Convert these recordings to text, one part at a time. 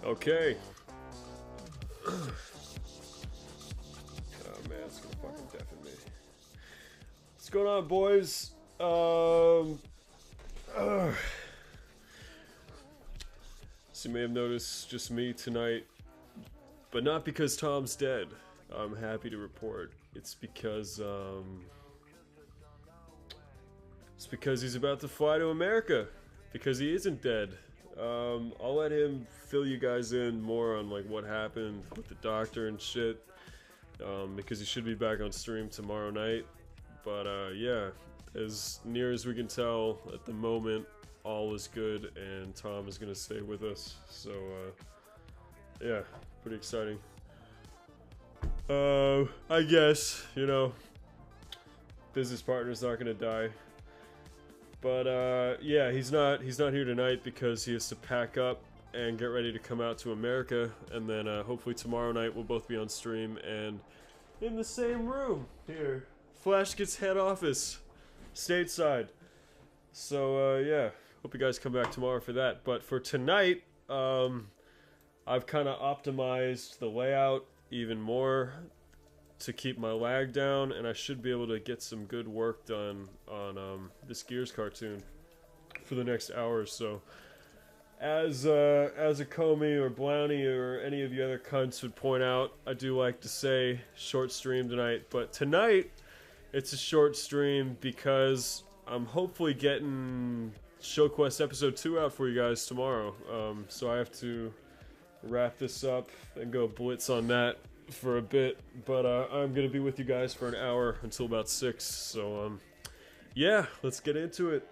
Okay. Oh man, it's gonna fucking deafen me. What's going on, boys? So you may have noticed just me tonight, but not because Tom's dead. I'm happy to report it's because he's about to fly to America, because he isn't dead. I'll let him fill you guys in more on like what happened with the doctor and shit, because he should be back on stream tomorrow night. But yeah, as near as we can tell at the moment, all is good, and Tom is gonna stay with us. So yeah, pretty exciting. I guess, you know, business partner's not gonna die. But yeah, he's not here tonight because he has to pack up and get ready to come out to America, and then hopefully tomorrow night we'll both be on stream and in the same room here, Flashgitz head office, stateside. So yeah, hope you guys come back tomorrow for that. But for tonight, I've kind of optimized the layout even more to keep my lag down, and I should be able to get some good work done on this Gears cartoon for the next hour or so. As a Comey or Blowney or any of you other cunts would point out, I do like to say short stream tonight, but tonight it's a short stream because I'm hopefully getting Show Quest episode 2 out for you guys tomorrow. So I have to wrap this up and go blitz on that for a bit, but I'm gonna be with you guys for an hour until about 6, so yeah, let's get into it.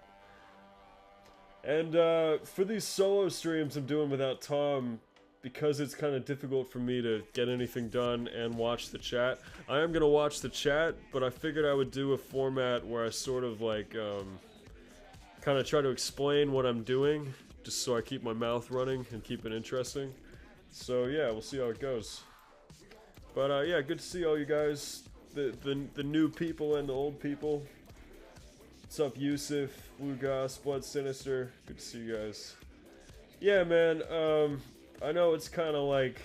And for these solo streams I'm doing without Tom, because it's kind of difficult for me to get anything done and watch the chat. I am gonna watch the chat, but I figured I would do a format where I sort of like kind of try to explain what I'm doing, just so I keep my mouth running and keep it interesting. So yeah, we'll see how it goes. But yeah, good to see all you guys, the new people and the old people. What's up, Yusuf, Lugas, Blood Sinister? Good to see you guys. Yeah, man. I know it's kind of like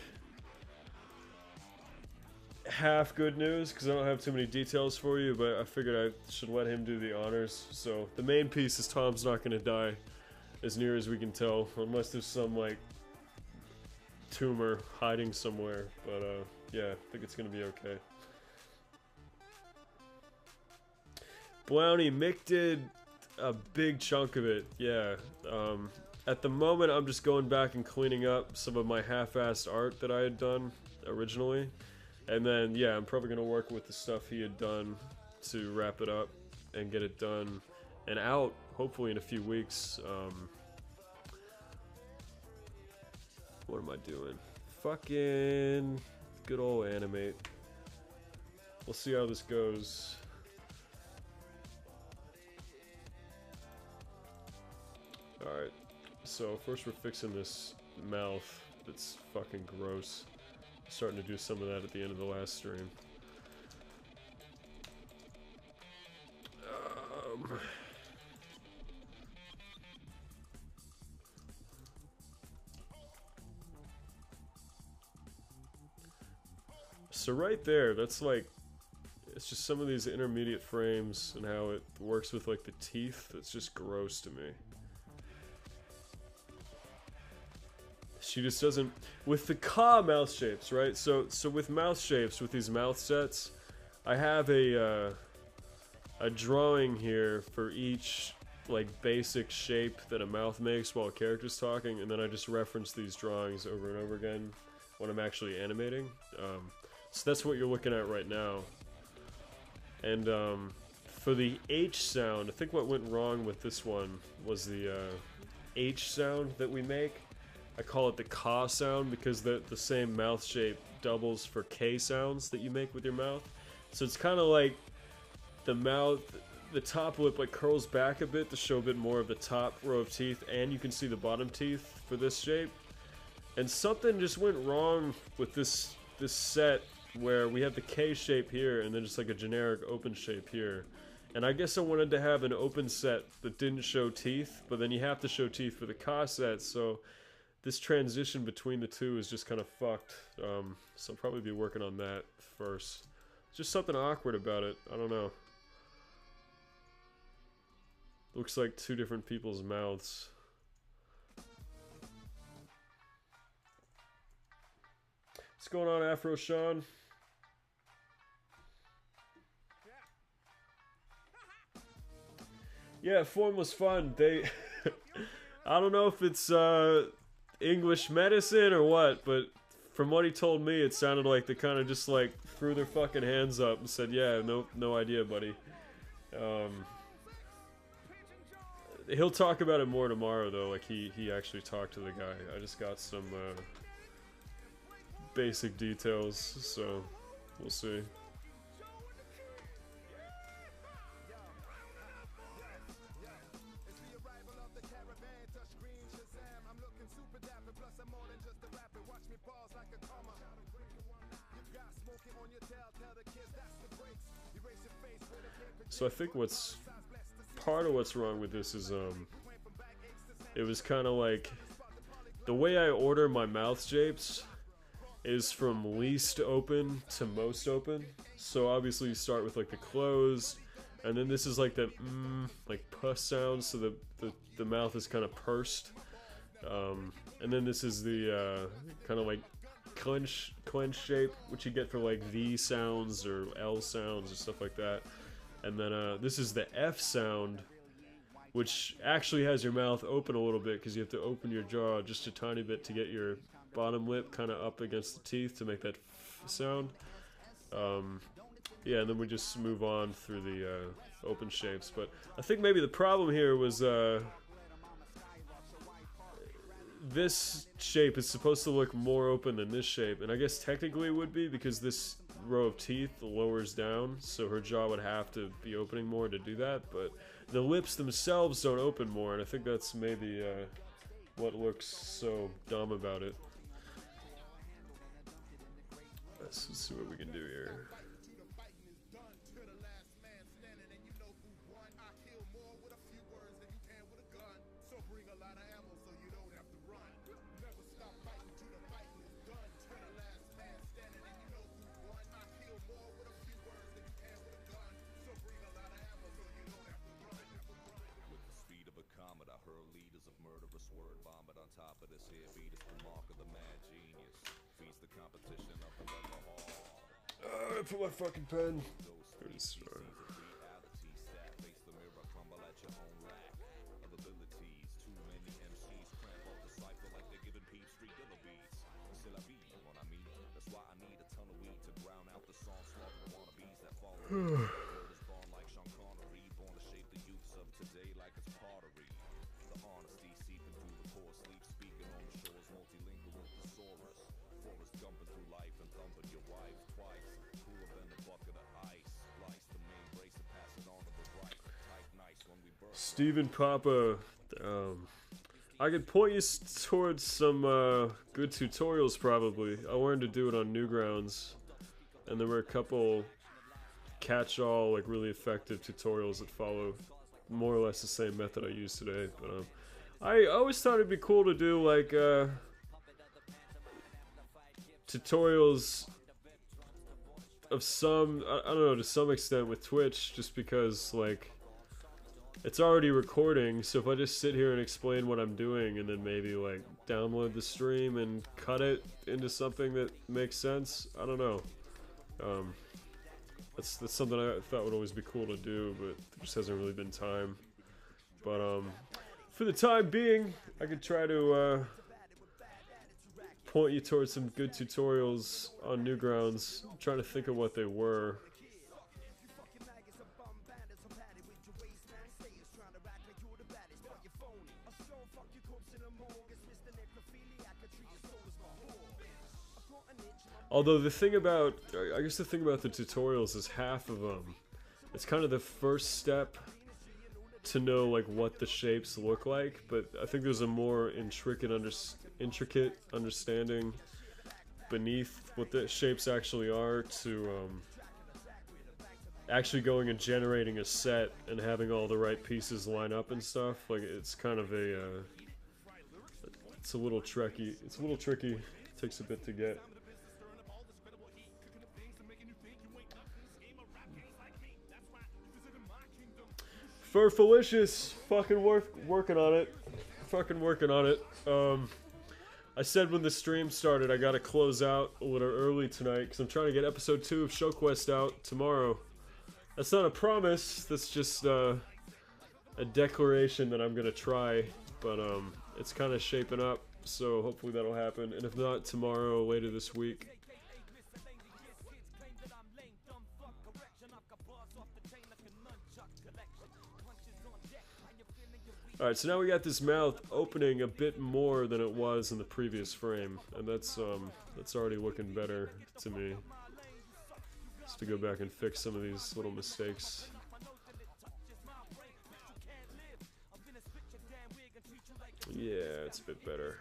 half good news because I don't have too many details for you, but I figured I should let him do the honors. So the main piece is Tom's not gonna die, as near as we can tell, unless there's some like tumor hiding somewhere. But yeah, I think it's gonna be okay. Blowney, Mick did a big chunk of it, yeah. At the moment, I'm just going back and cleaning up some of my half-assed art that I had done originally. And then, yeah, I'm probably gonna work with the stuff he had done to wrap it up and get it done and out, hopefully in a few weeks. What am I doing? Fucking good old animate. We'll see how this goes. Alright, so first we're fixing this mouth that's fucking gross. Starting to do some of that at the end of the last stream. So right there, that's like, it's just some of these intermediate frames and how it works with like the teeth. It's just gross to me. She just doesn't, with the Ka mouth shapes, right? So with mouth shapes, with these mouth sets, I have a drawing here for each like basic shape that a mouth makes while a character's talking, and then I just reference these drawings over and over again when I'm actually animating. So that's what you're looking at right now. And for the H sound, I think what went wrong with this one was the H sound that we make. I call it the Ka sound because the same mouth shape doubles for K sounds that you make with your mouth. So it's kind of like the mouth, the top lip like curls back a bit to show a bit more of the top row of teeth, and you can see the bottom teeth for this shape. And something just went wrong with this set where we have the K shape here and then just like a generic open shape here. And I guess I wanted to have an open set that didn't show teeth, but then you have to show teeth for the Ka set, so this transition between the two is just kind of fucked. So I'll probably be working on that first. Just something awkward about it. I don't know. Looks like two different people's mouths. What's going on, Afro Sean? Yeah, form was fun. They, I don't know if it's English medicine or what, but from what he told me, it sounded like they kind of just like threw their fucking hands up and said, "Yeah, no idea, buddy." He'll talk about it more tomorrow, though. Like he actually talked to the guy. I just got some basic details, so we'll see. So I think part of what's wrong with this is it was kind of like the way I order my mouth shapes is from least open to most open. So obviously you start with like the closed, and then this is like the like puss sound, so the mouth is kind of pursed, and then this is the kind of like clench shape, which you get for like V sounds or L sounds or stuff like that. And then this is the F sound, which actually has your mouth open a little bit because you have to open your jaw just a tiny bit to get your bottom lip kind of up against the teeth to make that F sound. Yeah, and then we just move on through the open shapes. But I think maybe the problem here was this shape is supposed to look more open than this shape, and I guess technically it would be because this row of teeth lowers down, so her jaw would have to be opening more to do that, but the lips themselves don't open more, and I think that's maybe what looks so dumb about it. Let's see what we can do here. I put my fucking pen. Steven Papa, I could point you towards some good tutorials probably. I wanted to do it on Newgrounds, and there were a couple catch-all, like really effective tutorials that follow more or less the same method I used today. But I always thought it'd be cool to do like tutorials of some, I don't know, to some extent with Twitch, just because like it's already recording, so if I just sit here and explain what I'm doing and then maybe like download the stream and cut it into something that makes sense, I don't know. That's something I thought would always be cool to do, but there just hasn't really been time. But for the time being, I could try to point you towards some good tutorials on Newgrounds. I'm trying to think of what they were. Although the thing about, I guess the thing about the tutorials is half of them, it's kind of the first step to know like what the shapes look like, but I think there's a more intricate understanding beneath what the shapes actually are to actually going and generating a set and having all the right pieces line up and stuff. Like it's kind of a It's a little tricky. It's a little tricky. It takes a bit to get. Furfalicious, fucking working on it. Fucking working on it. I said when the stream started I gotta close out a little early tonight because I'm trying to get episode 2 of Show Quest out tomorrow. That's not a promise, that's just a declaration that I'm gonna try, but it's kind of shaping up, so hopefully that'll happen, and if not, tomorrow, later this week. Alright, so now we got this mouth opening a bit more than it was in the previous frame, and that's already looking better to me. Just to go back and fix some of these little mistakes. Yeah, it's a bit better.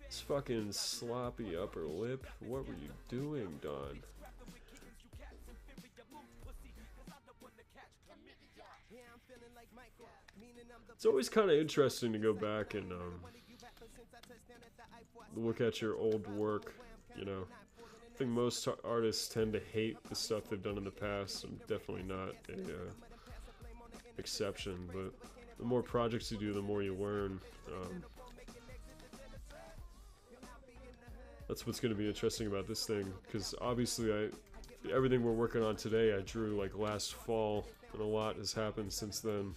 This fucking sloppy upper lip. What were you doing, Don? It's always kind of interesting to go back and look at your old work, you know. I think most artists tend to hate the stuff they've done in the past. I'm definitely not a exception, but the more projects you do, the more you learn. That's what's going to be interesting about this thing, because obviously everything we're working on today I drew like last fall, and a lot has happened since then.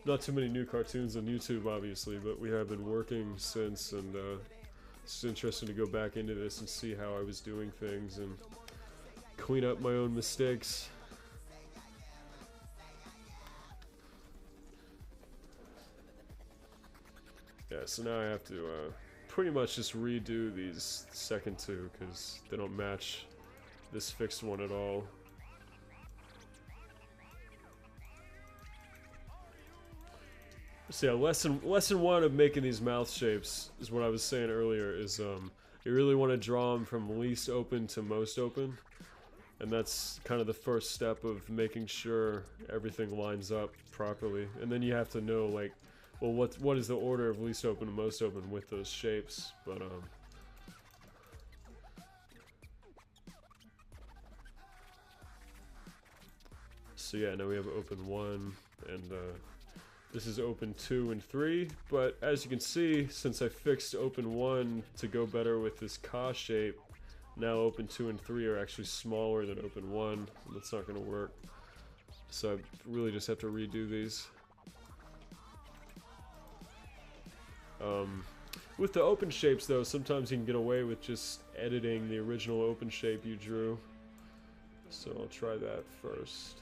Not too many new cartoons on YouTube, obviously, but we have been working since, and it's interesting to go back into this and see how I was doing things and clean up my own mistakes. Yeah, so now I have to pretty much just redo these second two because they don't match this fixed one at all. So yeah, lesson one of making these mouth shapes is what I was saying earlier, is you really want to draw them from least open to most open, and that's kind of the first step of making sure everything lines up properly. And then you have to know, like, well, what is the order of least open to most open with those shapes. But so yeah, now we have open 1, and this is open 2 and 3, but as you can see, since I fixed open 1 to go better with this Ka shape, now open 2 and 3 are actually smaller than open 1, and that's not going to work. So I really just have to redo these. With the open shapes though, sometimes you can get away with just editing the original open shape you drew. So I'll try that first.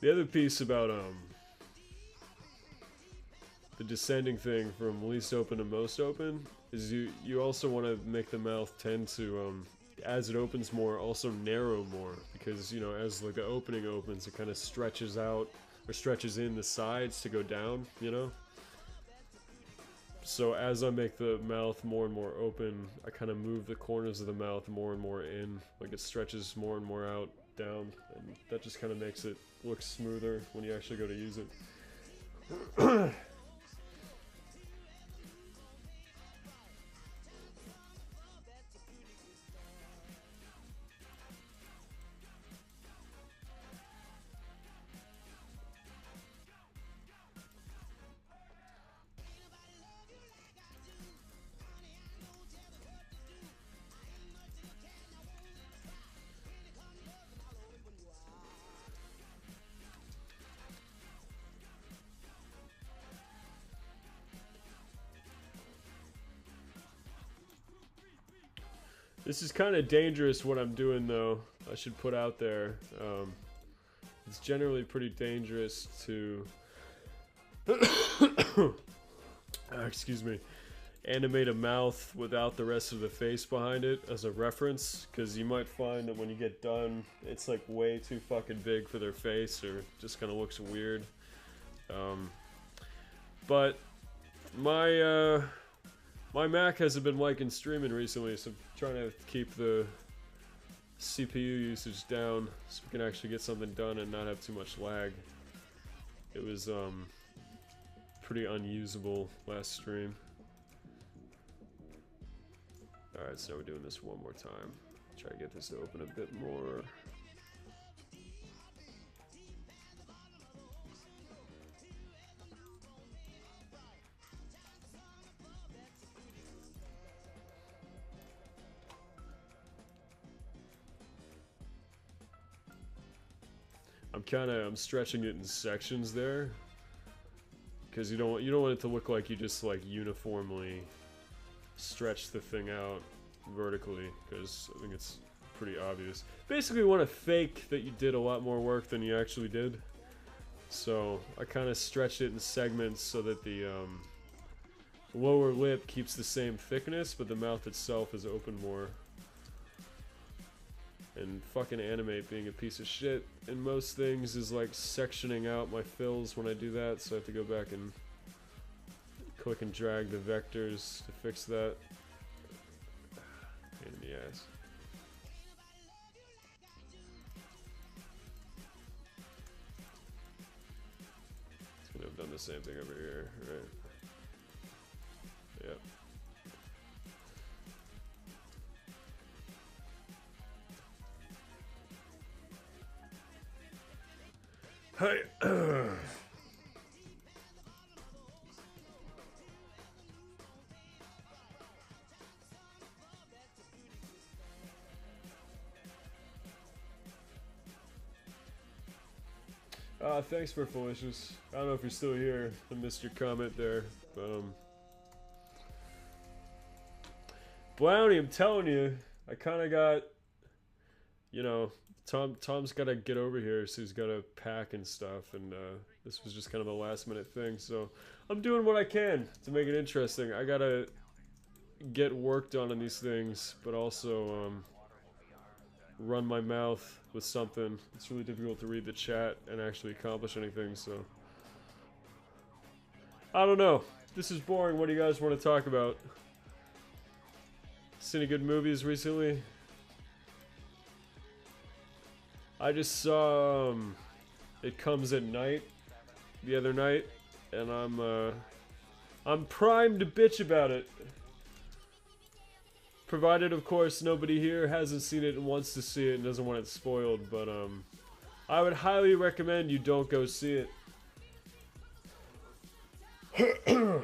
The other piece about the descending thing from least open to most open is you also want to make the mouth tend to, as it opens more, also narrow more, because, you know, as like the opening opens, it kind of stretches out or stretches in the sides to go down, you know. So as I make the mouth more and more open, I kind of move the corners of the mouth more and more in, like it stretches more and more out, down, and that just kind of makes it look smoother when you actually go to use it. This is kind of dangerous what I'm doing though, I should put out there. It's generally pretty dangerous to excuse me. animate a mouth without the rest of the face behind it as a reference, because you might find that when you get done, it's like way too fucking big for their face, or just kind of looks weird. But my my Mac hasn't been liking streaming recently, so I'm trying to keep the CPU usage down so we can actually get something done and not have too much lag. It was pretty unusable last stream. Alright, so we're doing this one more time. Try to get this to open a bit more. I'm stretching it in sections there, because you don't want it to look like you just like uniformly stretch the thing out vertically, because I think it's pretty obvious. Basically, you want to fake that you did a lot more work than you actually did. So I kind of stretched it in segments so that the lower lip keeps the same thickness, but the mouth itself is open more. And fucking Animate being a piece of shit in most things is like sectioning out my fills when I do that, so I have to go back and click and drag the vectors to fix that. Pain in the ass. It's gonna have done the same thing over here, right? Yep. Hey. Thanks for Felicious. I don't know if you're still here. I missed your comment there, but Brownie, I'm telling you, I kind of got, you know, Tom's got to get over here, so he's got to pack and stuff, and this was just kind of a last minute thing, so I'm doing what I can to make it interesting. I gotta get work done on these things, but also run my mouth with something. It's really difficult to read the chat and actually accomplish anything, so I don't know. This is boring. What do you guys want to talk about? Seen any good movies recently? I just saw It Comes at Night the other night, and I'm primed to bitch about it. Provided, of course, nobody here hasn't seen it and wants to see it and doesn't want it spoiled, but I would highly recommend you don't go see it.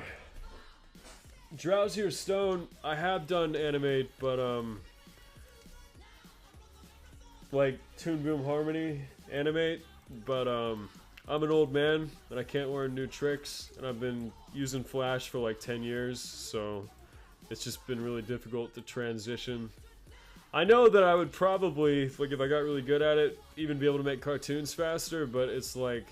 Drowsy or Stone, I have done Animate, but like Toon Boom Harmony Animate, but I'm an old man and I can't learn new tricks, and I've been using Flash for like 10 years, so it's just been really difficult to transition. I know that I would probably, like, if I got really good at it, even be able to make cartoons faster, but it's like,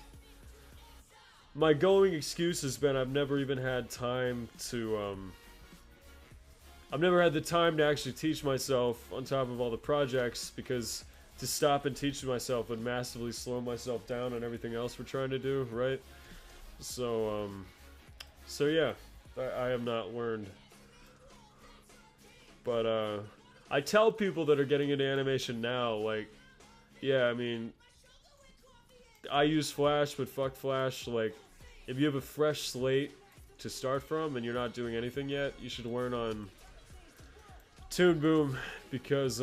my going excuse has been I've never even had time to, I've never had the time to actually teach myself on top of all the projects, because to stop and teach myself would massively slow myself down on everything else we're trying to do, right? So, so yeah, I have not learned. But, I tell people that are getting into animation now, like, yeah, I mean, I use Flash, but fuck Flash. Like, if you have a fresh slate to start from and you're not doing anything yet, you should learn on Toon Boom, because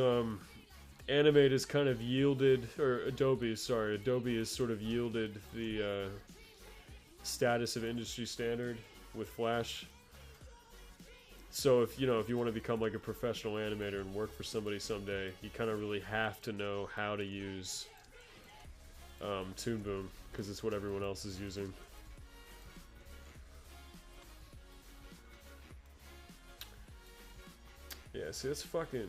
Animate has kind of yielded, or Adobe has sort of yielded the status of industry standard with Flash. So if you want to become like a professional animator and work for somebody someday, you kind of really have to know how to use Toon Boom, because it's what everyone else is using. Yeah, see, it's fucking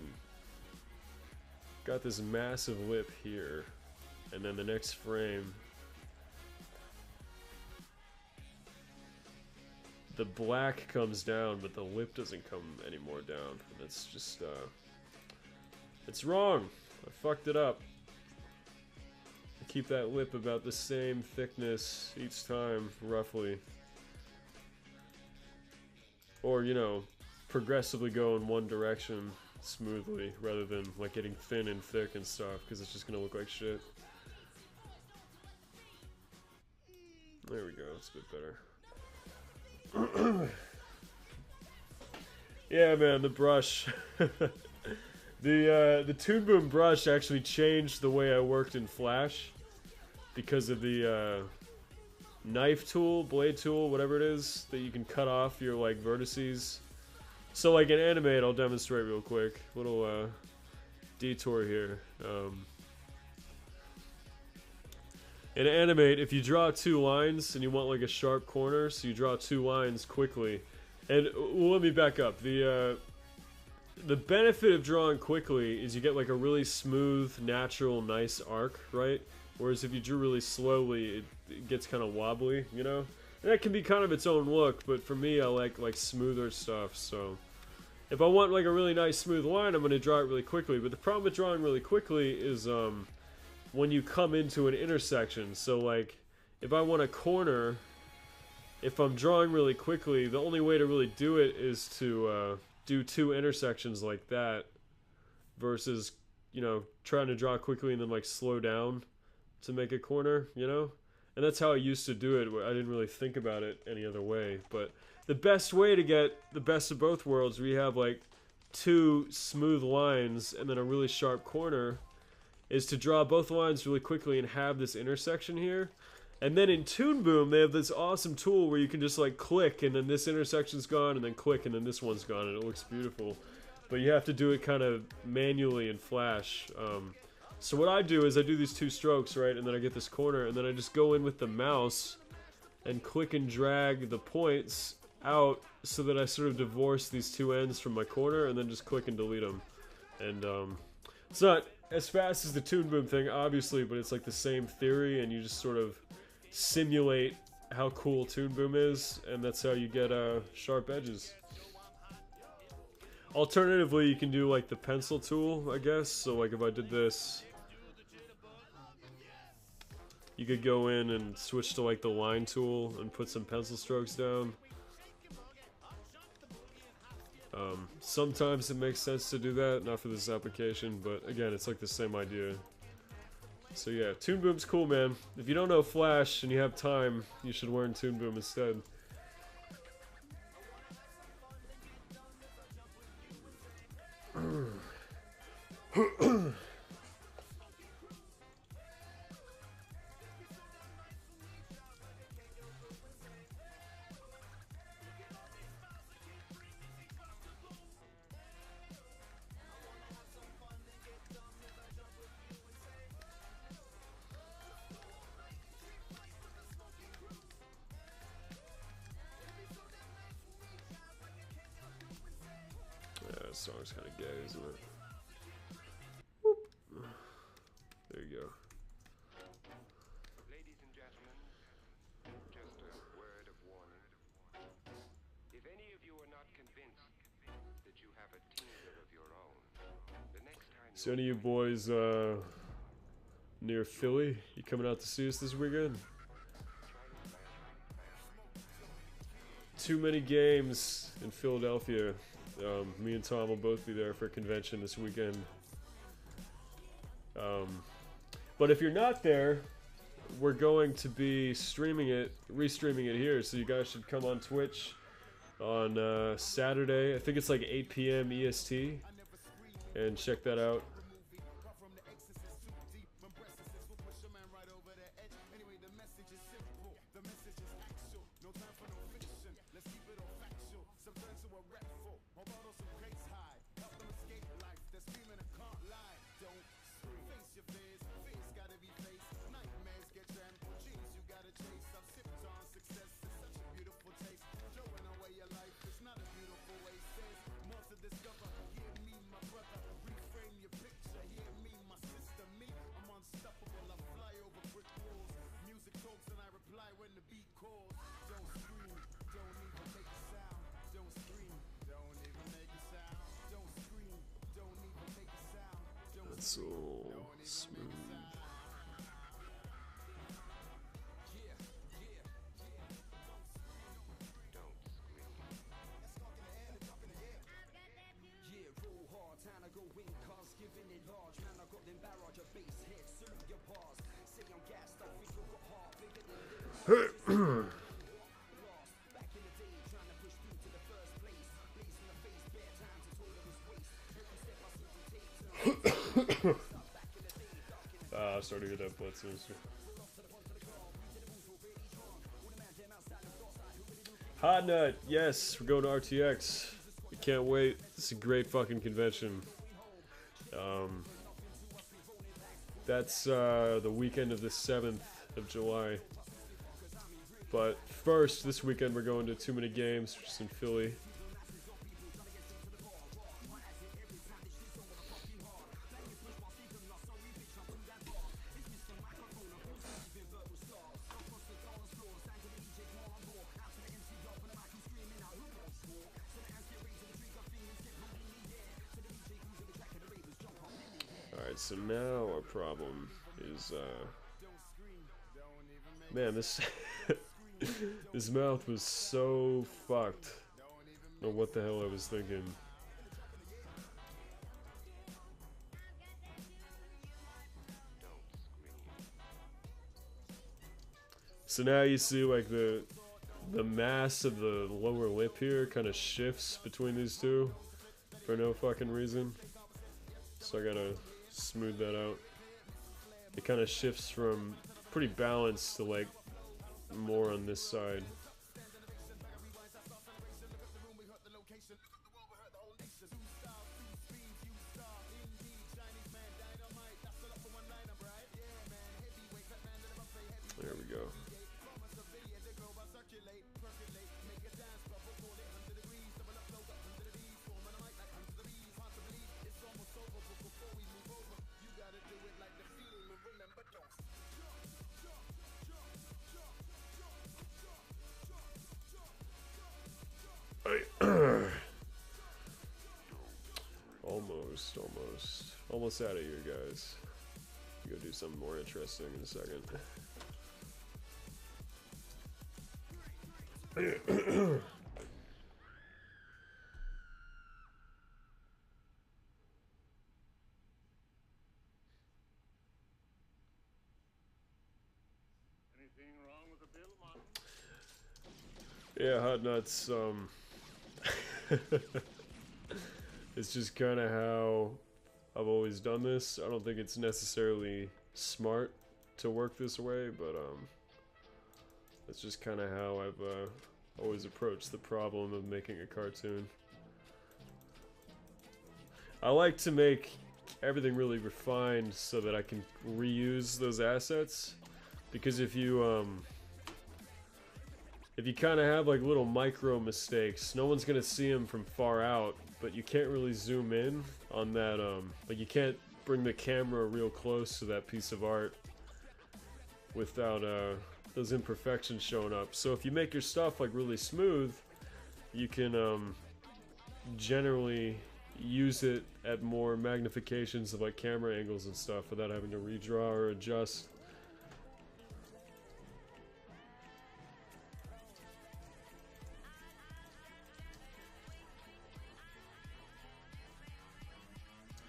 got this massive lip here, and then the next frame the black comes down, but the lip doesn't come any more down. And it's just, it's wrong. I fucked it up. I keep that lip about the same thickness each time, roughly. Or, you know, progressively go in one direction smoothly, rather than, like, getting thin and thick and stuff, because it's just gonna look like shit. There we go, that's a bit better. Yeah, man, the brush. The Toon Boom brush actually changed the way I worked in Flash because of the knife tool, blade tool, whatever it is, that you can cut off your, like, vertices. So, like, in Animate, I'll demonstrate real quick. Little detour here. In Animate, if you draw 2 lines and you want, like, a sharp corner, so you draw 2 lines quickly. And, well, let me back up. The benefit of drawing quickly is you get, like, a really smooth, natural, nice arc, right? Whereas if you drew really slowly, it gets kind of wobbly, you know? And that can be kind of its own look, but for me, I like smoother stuff, so... If I want, like, a really nice, smooth line, I'm going to draw it really quickly. But the problem with drawing really quickly is, when you come into an intersection. So, like, if I want a corner, if I'm drawing really quickly, the only way to really do it is to, do 2 intersections like that, versus, you know, trying to draw quickly and then, like, slow down to make a corner, you know? And that's how I used to do it, where I didn't really think about it any other way. But the best way to get the best of both worlds, where you have, like, 2 smooth lines and then a really sharp corner, is to draw both lines really quickly and have this intersection here. And then in Toon Boom, they have this awesome tool where you can just, like, click, and then this intersection's gone, and then click, and then this one's gone, and it looks beautiful. But you have to do it kind of manually in Flash. So what I do is I do these 2 strokes, right, and then I get this corner, and then I just go in with the mouse and click and drag the points out so that I sort of divorce these 2 ends from my corner, and then just click and delete them. And it's not as fast as the Toon Boom thing, obviously, but it's like the same theory, and you just sort of simulate how cool Toon Boom is, and that's how you get sharp edges. Alternatively, you can do, like, the pencil tool, I guess. So, like, if I did this, you could go in and switch to, like, the line tool and put some pencil strokes down. Sometimes it makes sense to do that, not for this application, but again, it's like the same idea. So yeah, Toon Boom's cool, man. If you don't know Flash and you have time, you should learn Toon Boom instead. This song's kind of gay, isn't it? Whoop. There you go. Ladies and gentlemen, just a word of warning. If any of you are not convinced that you have a tinker of your own, the next time So any of you boys near Philly, you coming out to see us this weekend? Too many games in Philadelphia. Me and Tom will both be there for a convention this weekend. But if you're not there, we're going to be streaming it, restreaming it here, so you guys should come on Twitch on Saturday. I think it's like 8 p.m. EST, and check that out. So smooth. I started to get that blood sinister. Hot Nut, yes, we're going to RTX. We can't wait. It's a great fucking convention. That's the weekend of the 7th of July. But first, this weekend we're going to Too Many Games, which is in Philly. Alright, so now our problem is, man, this his mouth was so fucked. I don't know what the hell I was thinking. So now you see like the mass of the lower lip here kind of shifts between these two for no fucking reason. So I gotta smooth that out. It kind of shifts from pretty balanced to like more on this side. There we go. Almost out of here, guys. Go do something more interesting in a second. Yeah, Hot Nuts, it's just kind of how I've always done this. I don't think it's necessarily smart to work this way, but that's just kind of how I've always approached the problem of making a cartoon. I like to make everything really refined so that I can reuse those assets, because if you kind of have like little micro mistakes, no one's gonna see them from far out, but you can't really zoom in on that, like you can't bring the camera real close to that piece of art without those imperfections showing up. So if you make your stuff like really smooth, you can generally use it at more magnifications of like camera angles and stuff without having to redraw or adjust.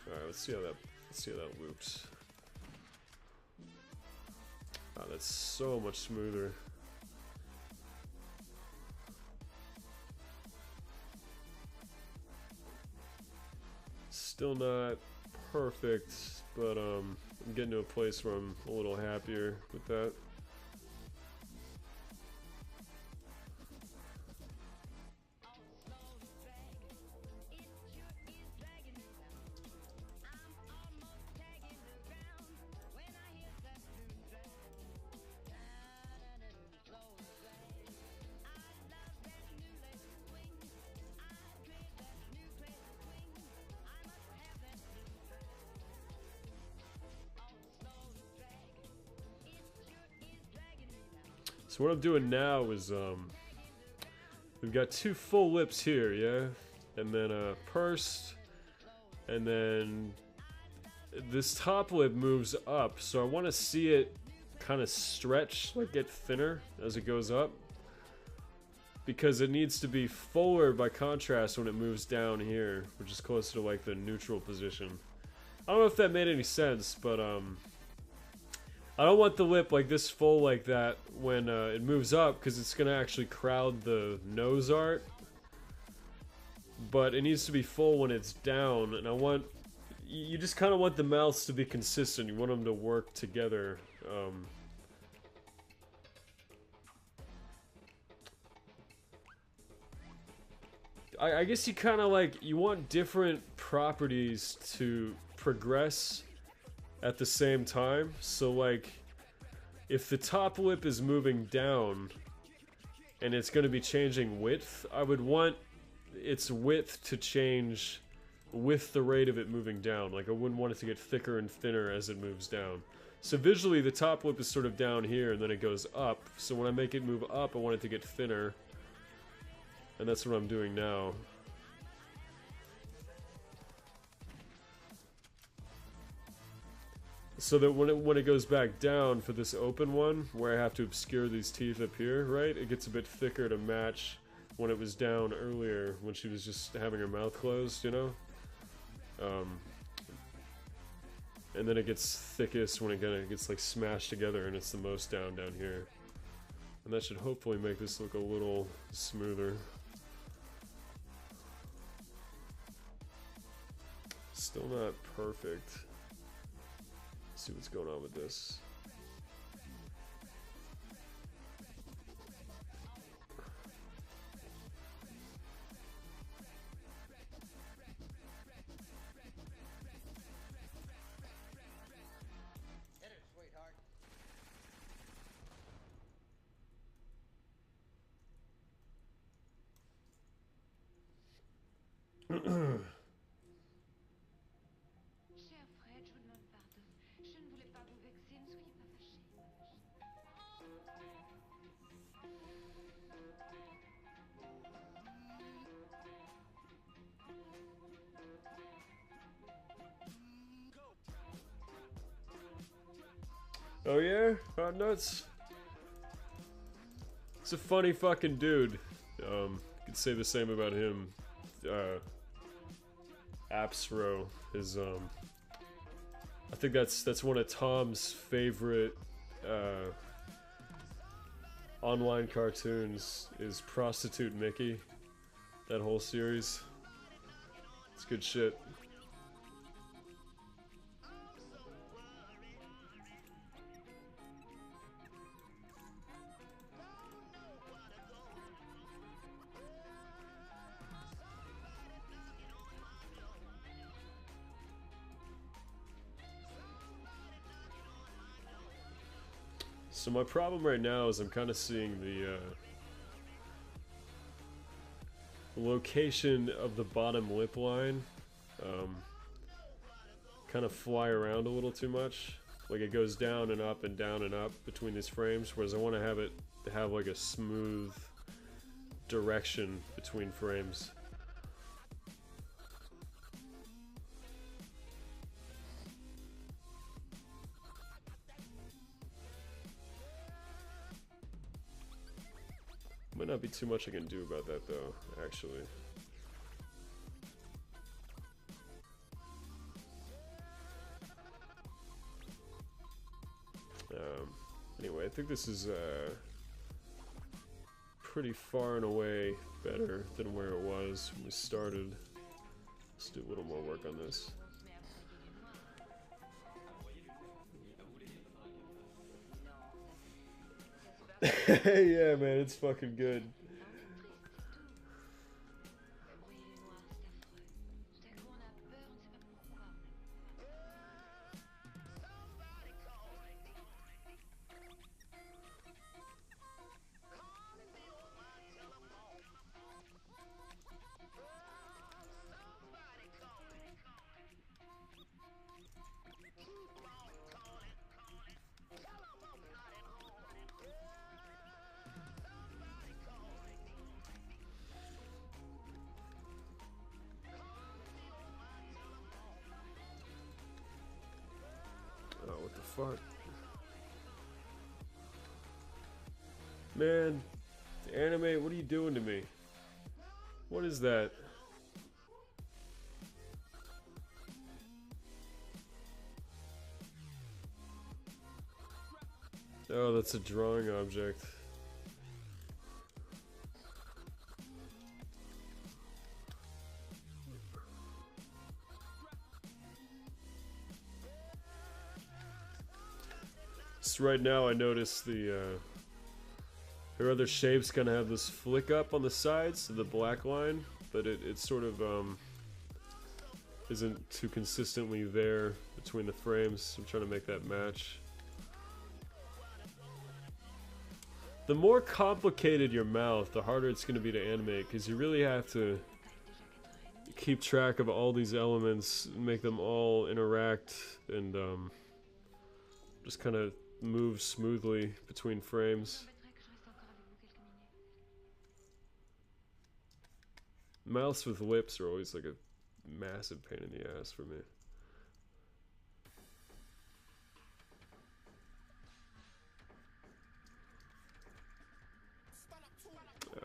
Alright, let's see how that loops. Oh, that's so much smoother. Still not perfect, but I'm getting to a place where I'm a little happier with that. So what I'm doing now is, we've got two full lips here, yeah? And then pursed, and then this top lip moves up, so I want to see it kind of stretch, like get thinner as it goes up. Because it needs to be fuller by contrast when it moves down here, which is closer to like the neutral position. I don't know if that made any sense, but I don't want the lip like this full like that when it moves up, because it's gonna actually crowd the nose art. But it needs to be full when it's down, and I want, you just kind of want the mouths to be consistent. You want them to work together. I guess you kind of like, you want different properties to progress at the same time. So like, if the top lip is moving down and it's going to be changing width, I would want its width to change with the rate of it moving down. Like I wouldn't want it to get thicker and thinner as it moves down. So visually the top lip is sort of down here and then it goes up. So when I make it move up, I want it to get thinner. And that's what I'm doing now. So that when it goes back down for this open one, where I have to obscure these teeth up here, right? It gets a bit thicker to match when it was down earlier, when she was just having her mouth closed, you know? And then it gets thickest when it gets like smashed together and it's the most down here. And that should hopefully make this look a little smoother. Still not perfect. Let's see what's going on with this. Hit it, sweetheart. Cher Fred, je vous demande pardon. Je ne voulais pas vous vexer, ne soyez pas fâché. Oh yeah? Hot nuts? It's a funny fucking dude. You could say the same about him. Apsro is I think that's one of Tom's favorite online cartoons is Prostitute Mickey. That whole series. It's good shit. So my problem right now is I'm kind of seeing the location of the bottom lip line kind of fly around a little too much. Like it goes down and up between these frames, whereas I want to have it have like a smooth direction between frames. Might not be too much I can do about that though, actually. Anyway, I think this is pretty far and away better than where it was when we started. Let's do a little more work on this. Yeah, man, it's fucking good. fuck? Man, anime, what are you doing to me? What is that? Oh, that's a drawing object. So right now I notice the her other shapes kind of have this flick up on the sides of the black line, but it sort of isn't too consistently there between the frames. I'm trying to make that match. The more complicated your mouth, the harder it's going to be to animate, because you really have to keep track of all these elements, make them all interact, and just kind of move smoothly between frames. Mouths with lips are always like a massive pain in the ass for me.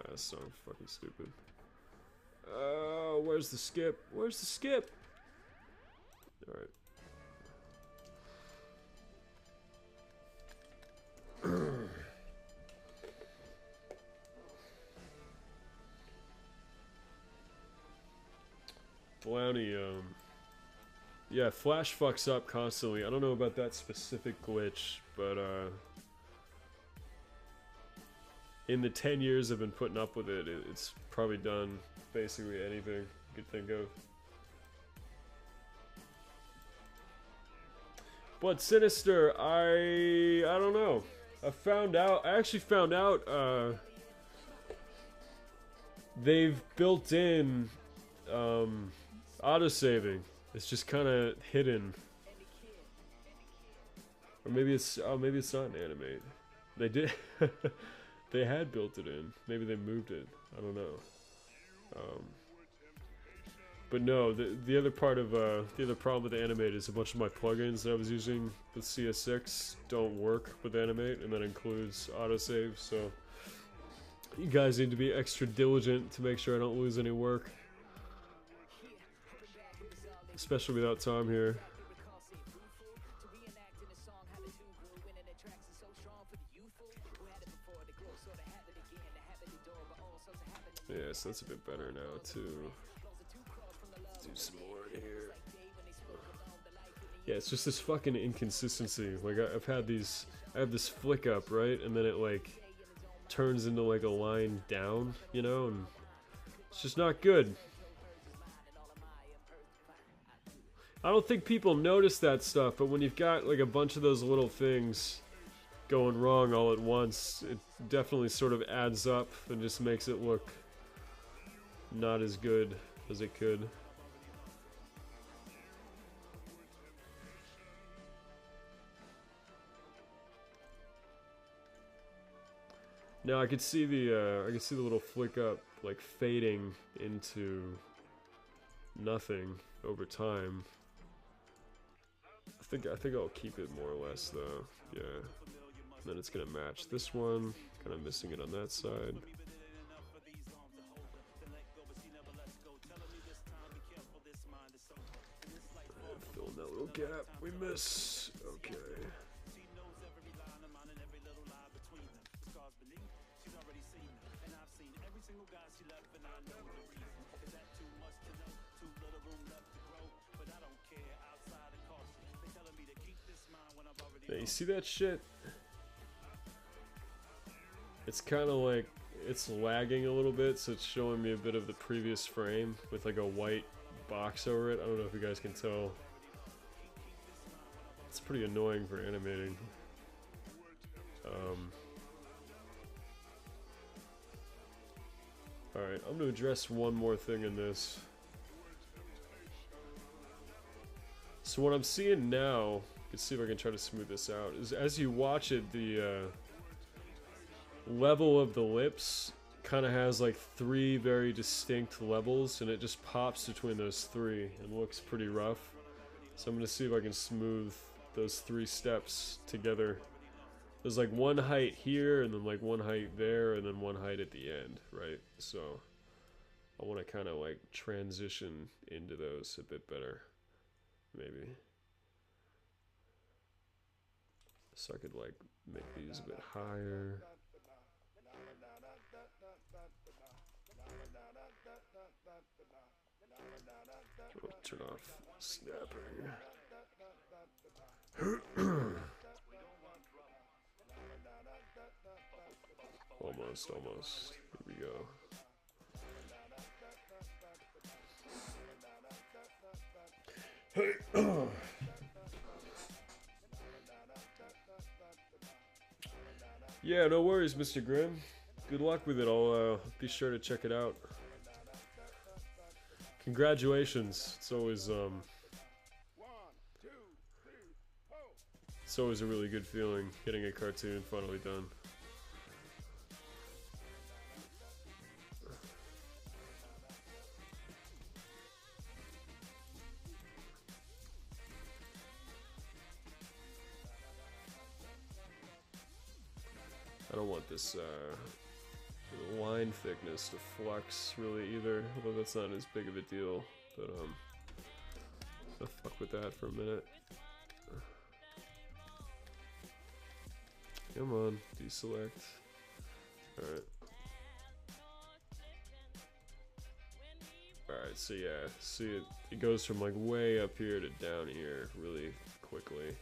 That song's fucking stupid. Oh, where's the skip? Where's the skip? Alright. Flowny, yeah, Flash fucks up constantly. I don't know about that specific glitch, but in the 10 years I've been putting up with it, it's probably done basically anything you could think of. But Sinister, I don't know. I actually found out they've built in autosaving. It's just kind of hidden. Or maybe it's not an animate. They did they had built it in. Maybe they moved it. I don't know. But no, the other part of the other problem with Animate is a bunch of my plugins that I was using with CS6 don't work with Animate, and that includes autosave. So you guys need to be extra diligent to make sure I don't lose any work, especially without time here. Yes, that's a bit better now too. Do some more in here. Yeah, it's just this fucking inconsistency. Like I have this flick up, right, and then it like turns into like a line down, you know, and it's just not good. I don't think people notice that stuff, but when you've got like a bunch of those little things going wrong all at once, it definitely sort of adds up and just makes it look not as good as it could. Now I could see the little flick up like fading into nothing over time. I think I'll keep it more or less though. Yeah. And then it's gonna match this one. Kind of missing it on that side. Fill in that little gap we miss. Okay. Yeah, you see that shit? It's kind of like it's lagging a little bit, so it's showing me a bit of the previous frame with like a white box over it. I don't know if you guys can tell. It's pretty annoying for animating. Alright, I'm going to address one more thing in this. So what I'm seeing now, let's see if I can try to smooth this out, is as you watch it, the level of the lips kind of has like 3 very distinct levels, and it just pops between those 3 and looks pretty rough. So I'm going to see if I can smooth those 3 steps together. There's like one height here, and then like one height there, and then one height at the end, right? So I want to kind of like transition into those a bit better, maybe. So I could like make these a bit higher. Oh, turn off snapping. Almost, almost. Here we go. Yeah, no worries, Mr. Grimm. Good luck with it. I'll be sure to check it out. Congratulations. It's always a really good feeling getting a cartoon finally done. I don't want this line thickness to flex really either, although that's not as big of a deal. But I'll fuck with that for a minute. Come on, deselect. Alright. Alright, so yeah, see it goes from like way up here to down here really quickly.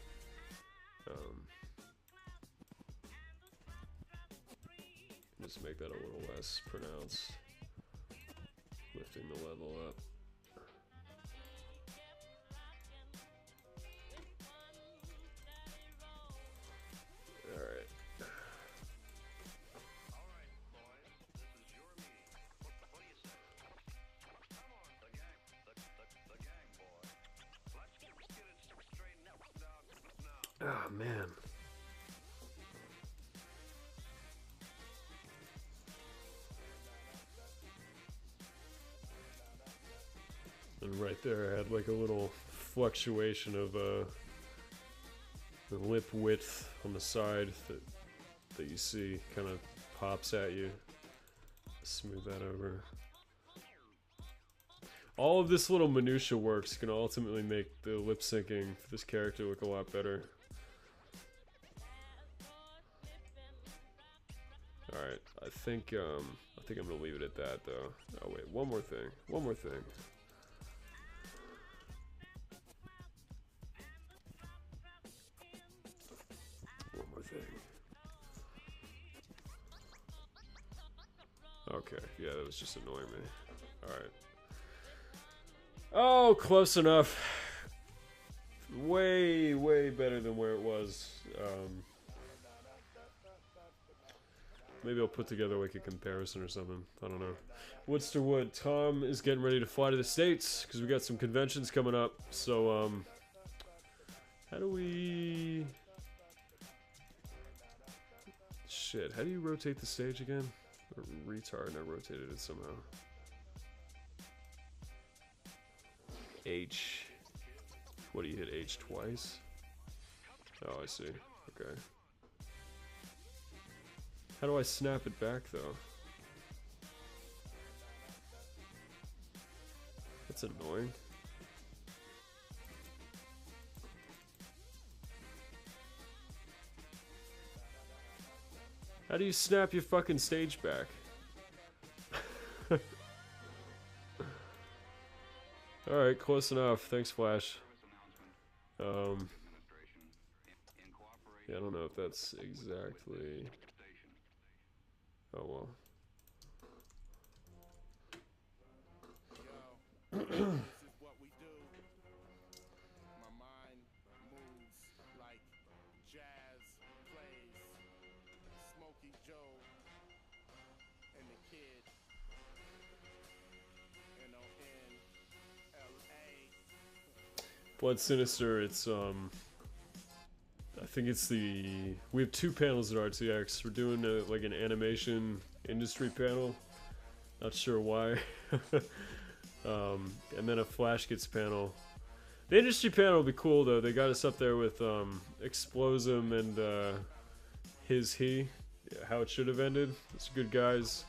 Just make that a little less pronounced, lifting the level up. Alright. Ah, man. And right there I had like a little fluctuation of the lip width on the side that you see kind of pops at you. Smooth that over. All of this little minutia works can ultimately make the lip syncing for this character look a lot better. Alright, I think I'm gonna leave it at that though. Oh wait, one more thing. One more thing. Okay, yeah, that was just annoying me. Alright. Oh, close enough. Way, way better than where it was. Maybe I'll put together like a comparison or something. I don't know. Woodsterwood, Tom is getting ready to fly to the States because we got some conventions coming up. So, how do we... Shit, how do you rotate the stage again? Retard, I rotated it somehow. H. What do you hit H twice? Oh, I see. Okay. How do I snap it back though? That's annoying. How do you snap your fucking stage back? Alright, close enough. Thanks, Flash. Yeah, I don't know if that's exactly... Oh, well. This is what we do. My mind moves like jazz plays Smokey Joe and the Kid, N-O-N-L-A. Blood Sinister, it's, I think it's the... We have 2 panels at RTX. We're doing, like, an animation industry panel. Not sure why. And then a Flashgitz panel. The industry panel will be cool though. They got us up there with Explosum and he. Yeah, how it should have ended. It's good guys.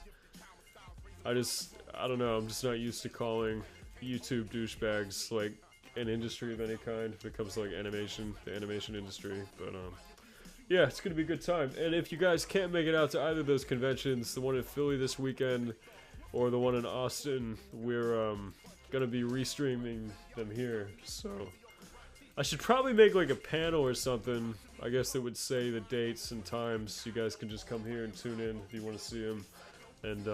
I don't know. I'm just not used to calling YouTube douchebags like an industry of any kind. If it comes to like animation, the animation industry. But yeah, it's gonna be a good time. And if you guys can't make it out to either of those conventions, the one in Philly this weekend or the one in Austin, we're gonna be restreaming them here. So I should probably make like a panel or something. I guess that would say the dates and times. You guys can just come here and tune in if you want to see them. And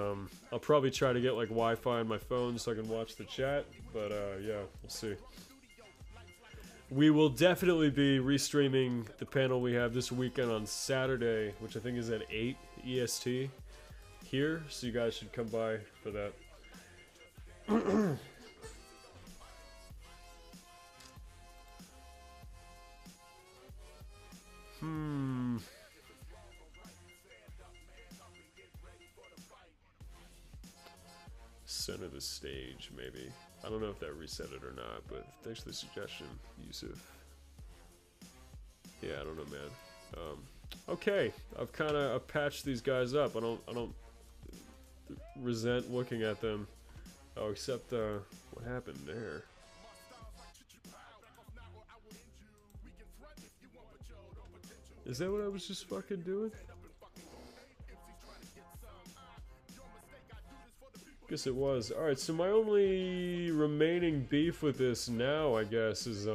I'll probably try to get like Wi-Fi on my phone so I can watch the chat. But yeah, we'll see. We will definitely be restreaming the panel we have this weekend on Saturday, which I think is at 8 EST here. So you guys should come by for that. Center the stage, maybe. I don't know if that reset it or not, but thanks for the suggestion, Yusuf. Yeah, I don't know, man. Okay, I've kind of patched these guys up. I don't resent looking at them. Oh, except what happened there? Is that what I was just fucking doing? Guess it was. Alright, so my only remaining beef with this now, I guess, is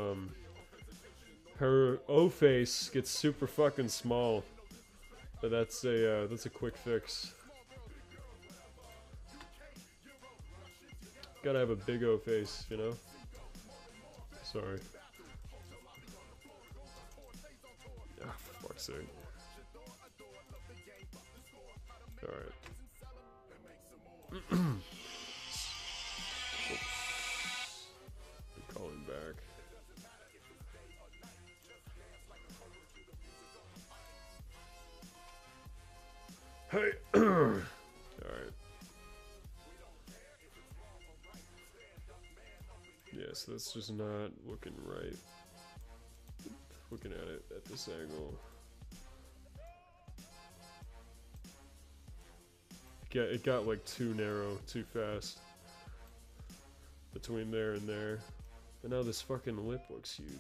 her O-face gets super fucking small. But that's a quick fix. Gotta have a big O-face, you know? Sorry. Ah, for fuck's sake. Alright. Calling back. Hey! Alright. Yeah, so that's just not looking right. Looking at it at this angle. It got like too narrow, too fast. Between there and there. And now this fucking lip looks huge.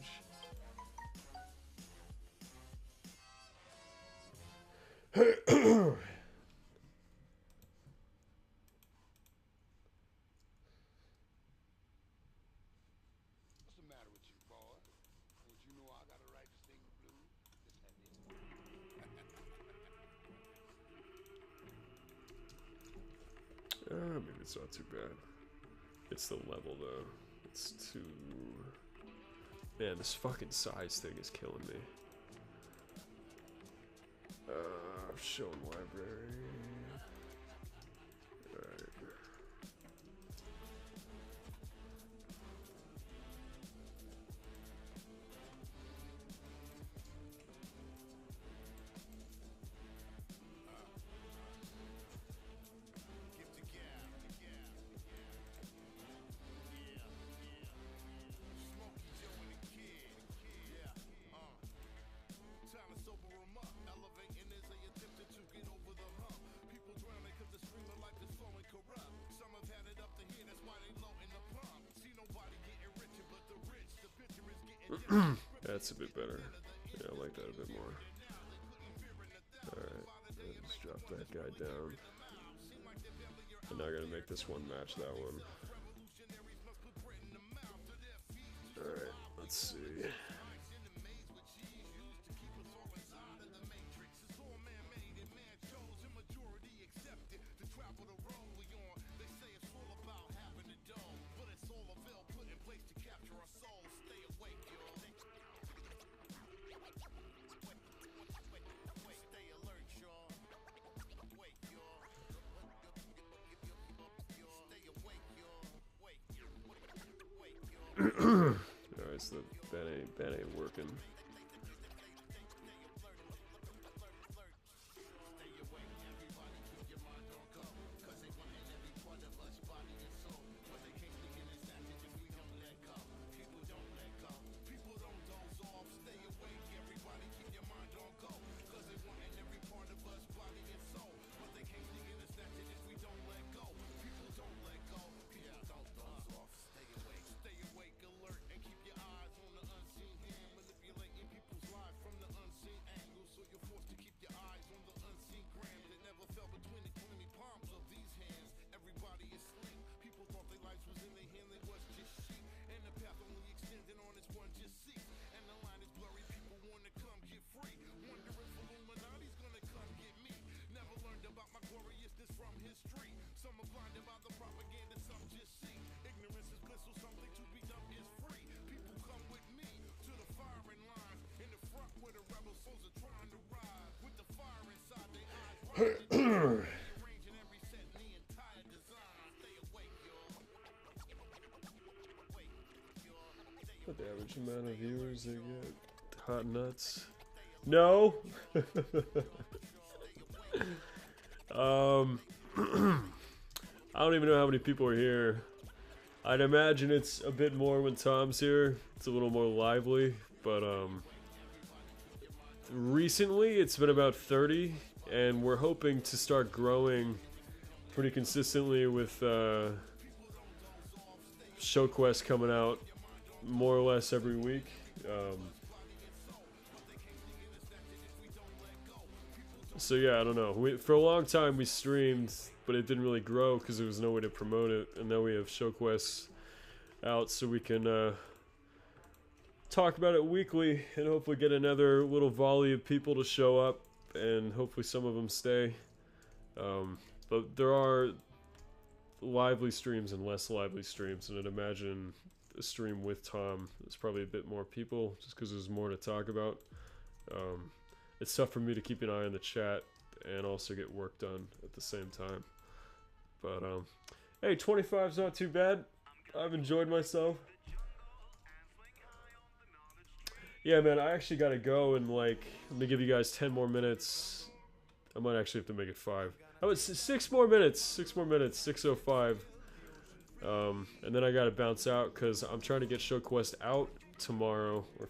Maybe it's not too bad. It's the level though. It's too... Man, this fucking size thing is killing me. Show library. Alright. That's a bit better. Yeah, I like that a bit more. Alright, let's drop that guy down. And now I gotta make this one match that one. Alright, let's see. Alright, so that ain't working. What the average amount of viewers they get? Hot nuts. No. I don't even know how many people are here. I'd imagine it's a bit more when Tom's here. It's a little more lively, but recently it's been about 30, and we're hoping to start growing pretty consistently with show quests coming out more or less every week. So yeah, I don't know. For a long time we streamed, but it didn't really grow because there was no way to promote it. And now we have show quests out, so we can talk about it weekly and hopefully get another little volley of people to show up, and hopefully some of them stay. But there are lively streams and less lively streams, and I'd imagine a stream with Tom is probably a bit more people just because there's more to talk about. It's tough for me to keep an eye on the chat and also get work done at the same time. But hey, 25's not too bad. I've enjoyed myself. Yeah, man, I actually gotta go, and like, let me give you guys 10 more minutes. I might actually have to make it 5. Oh, it's 6 more minutes. 6 more minutes. 6:05. And then I gotta bounce out because I'm trying to get Show Quest out tomorrow. Or